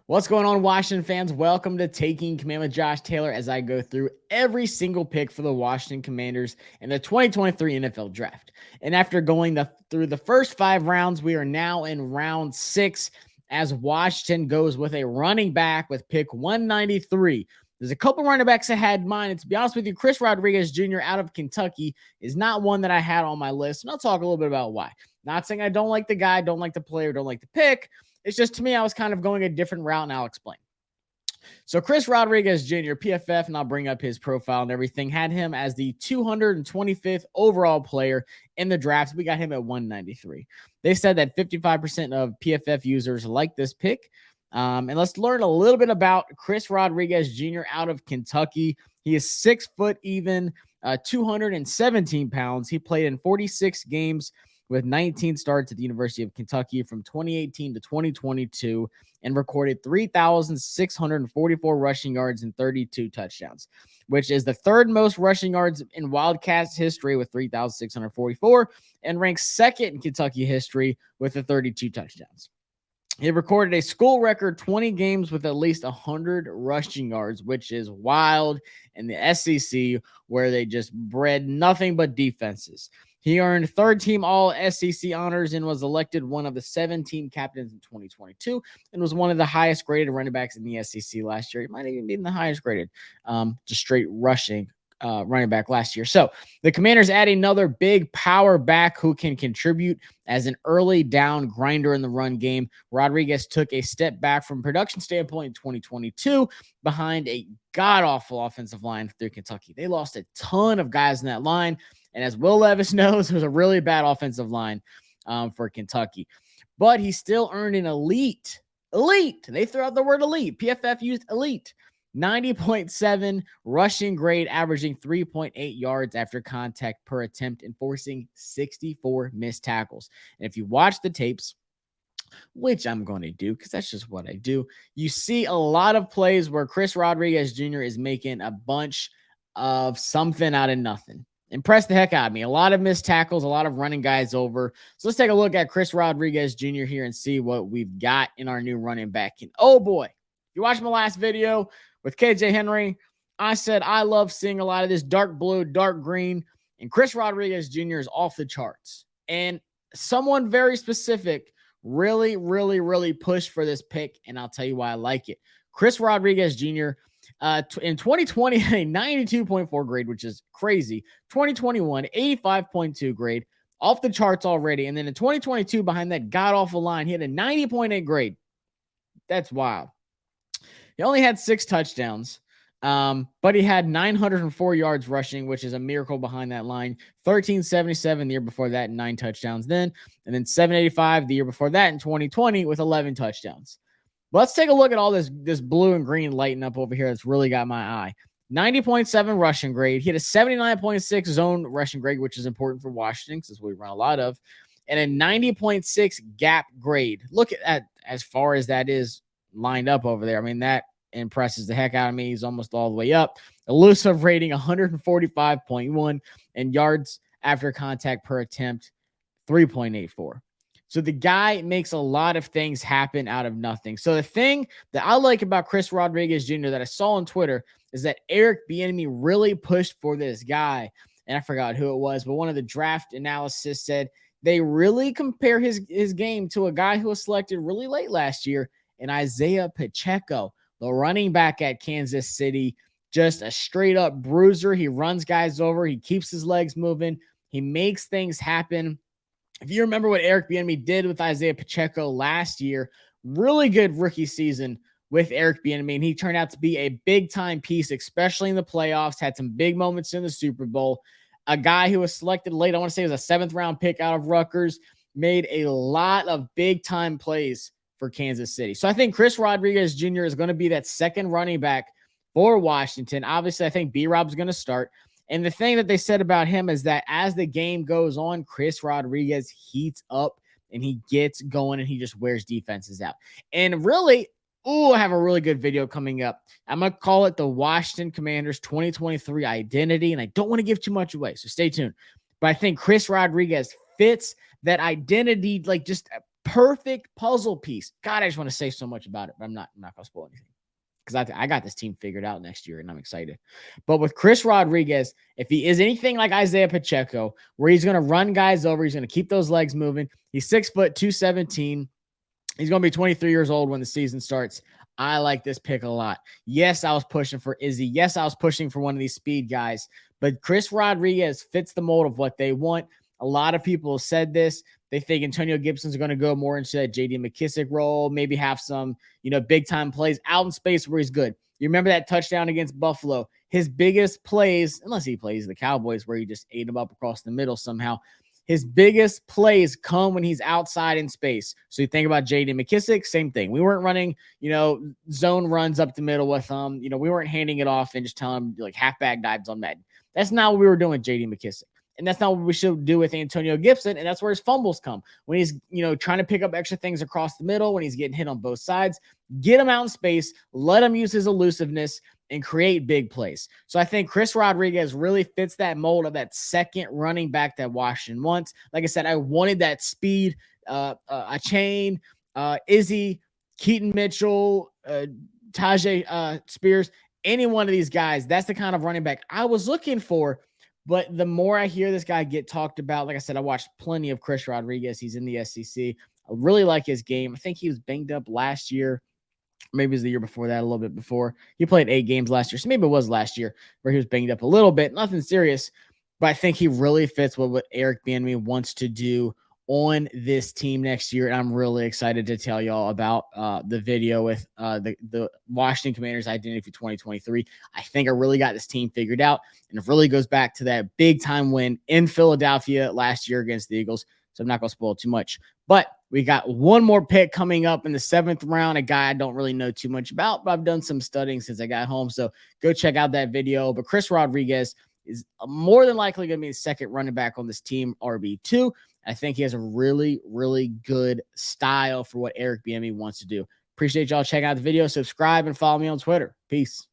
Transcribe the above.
What's going on, Washington fans? Welcome to Taking Command with Josh Taylor as I go through every single pick for the Washington Commanders in the 2023 NFL Draft. And after going through the first 5 rounds, we are now in round 6 as Washington goes with a running back with pick 193. There's a couple running backs I had in mind, and to be honest with you, Chris Rodriguez Jr. out of Kentucky is not one that I had on my list, and I'll talk a little bit about why. Not saying I don't like the guy, don't like the player, don't like the pick. It's just, to me, I was kind of going a different route, and I'll explain. So Chris Rodriguez Jr., PFF, and I'll bring up his profile and everything, had him as the 225th overall player in the draft. We got him at 193. They said that 55% of PFF users like this pick. And let's learn a little bit about Chris Rodriguez Jr. out of Kentucky. He is 6 foot even, 217 pounds. He played in 46 games with 19 starts at the University of Kentucky from 2018 to 2022 and recorded 3,644 rushing yards and 32 touchdowns, which is the third most rushing yards in Wildcats history with 3,644 and ranks second in Kentucky history with the 32 touchdowns. He recorded a school record 20 games with at least 100 rushing yards, which is wild in the SEC, where they just bred nothing but defenses. He earned third-team All-SEC honors and was elected one of the 7-team captains in 2022 and was one of the highest-graded running backs in the SEC last year. He might even be the highest-graded, just straight rushing running back last year. So the Commanders add another big power back who can contribute as an early down grinder in the run game. Rodriguez took a step back from production standpoint in 2022 behind a god-awful offensive line through Kentucky. They lost a ton of guys in that line. And as Will Levis knows, it was a really bad offensive line for Kentucky. But he still earned an elite. They threw out the word elite. PFF used elite. 90.7 rushing grade, averaging 3.8 yards after contact per attempt and forcing 64 missed tackles. And if you watch the tapes, which I'm going to do because that's just what I do, you see a lot of plays where Chris Rodriguez Jr. is making a bunch of something out of nothing. Impressed the heck out of me. A lot of missed tackles, a lot of running guys over. So let's take a look at Chris Rodriguez Jr. here and see what we've got in our new running back. And oh boy, you watched my last video with KJ Henry. I said I love seeing a lot of this dark blue, dark green, and Chris Rodriguez Jr. is off the charts. And someone very specific really pushed for this pick, and I'll tell you why I like it. Chris Rodriguez Jr., in 2020, a 92.4 grade, which is crazy. 2021, 85.2 grade, off the charts already. And then in 2022, behind that god-awful line, he had a 90.8 grade. That's wild. He only had 6 touchdowns, but he had 904 yards rushing, which is a miracle behind that line. 1,377 the year before that, 9 touchdowns then. And then 785 the year before that in 2020 with 11 touchdowns. Let's take a look at all this blue and green lighting up over here that's really got my eye. 90.7 rushing grade. He had a 79.6 zone rushing grade, which is important for Washington because we run a lot of, and a 90.6 gap grade. Look at that as far as that is lined up over there. I mean, that impresses the heck out of me. He's almost all the way up. Elusive rating 145.1 and yards after contact per attempt 3.84. So the guy makes a lot of things happen out of nothing. So the thing that I like about Chris Rodriguez Jr. that I saw on Twitter is that Eric Bieniemy really pushed for this guy. And I forgot who it was, but one of the draft analysis said they really compare his game to a guy who was selected really late last year in Isaiah Pacheco, the running back at Kansas City. Just a straight up bruiser. He runs guys over. He keeps his legs moving. He makes things happen. If you remember what Eric Bieniemy did with Isaiah Pacheco last year, really good rookie season with Eric Bieniemy, and he turned out to be a big-time piece, especially in the playoffs, had some big moments in the Super Bowl. A guy who was selected late, I want to say it was a 7th-round pick out of Rutgers, made a lot of big-time plays for Kansas City. So I think Chris Rodriguez Jr. is going to be that second running back for Washington. Obviously, I think B-Rob's going to start. And the thing that they said about him is that as the game goes on, Chris Rodriguez heats up and he gets going and he just wears defenses out. And really, I have a really good video coming up. I'm going to call it the Washington Commanders 2023 identity. And I don't want to give too much away, so stay tuned. But I think Chris Rodriguez fits that identity like just perfect puzzle piece. God, I just want to say so much about it, but I'm not going to spoil anything because I got this team figured out next year and I'm excited. But with Chris Rodriguez, if he is anything like Isaiah Pacheco, where he's going to run guys over, he's going to keep those legs moving. He's 6', 217. He's going to be 23 years old when the season starts. I like this pick a lot. Yes, I was pushing for Izzy. Yes, I was pushing for one of these speed guys. But Chris Rodriguez fits the mold of what they want. A lot of people have said this. They think Antonio Gibson's going to go more into that JD McKissic role, maybe have some, big-time plays out in space where he's good. You remember that touchdown against Buffalo? His biggest plays, unless he plays the Cowboys where he just ate them up across the middle somehow, his biggest plays come when he's outside in space. So you think about JD McKissic, same thing. We weren't running, zone runs up the middle with him. We weren't handing it off and just telling him like halfback dives on Madden. That's not what we were doing with JD McKissic. And that's not what we should do with Antonio Gibson. And that's where his fumbles come. When he's, trying to pick up extra things across the middle, when he's getting hit on both sides, get him out in space, let him use his elusiveness and create big plays. So I think Chris Rodriguez really fits that mold of that second running back that Washington wants. Like I said, I wanted that speed, a chain, Izzy, Keaton Mitchell, Tajay Spears, any one of these guys. That's the kind of running back I was looking for. But the more I hear this guy get talked about, like I said, I watched plenty of Chris Rodriguez. He's in the SEC. I really like his game. I think he was banged up last year. Maybe it was the year before that, a little bit before. He played 8 games last year. So maybe it was last year where he was banged up a little bit. Nothing serious. But I think he really fits with what Eric Bieniemy wants to do on this team next year. And I'm really excited to tell y'all about the video with the Washington Commanders identity for 2023. I think I really got this team figured out. And it really goes back to that big time win in Philadelphia last year against the Eagles. So I'm not going to spoil too much. But we got one more pick coming up in the 7th round, a guy I don't really know too much about, but I've done some studying since I got home. So go check out that video. But Chris Rodriguez is more than likely going to be the second running back on this team, RB2. I think he has a really, really good style for what Eric Bieniemy wants to do. Appreciate y'all checking out the video. Subscribe and follow me on Twitter. Peace.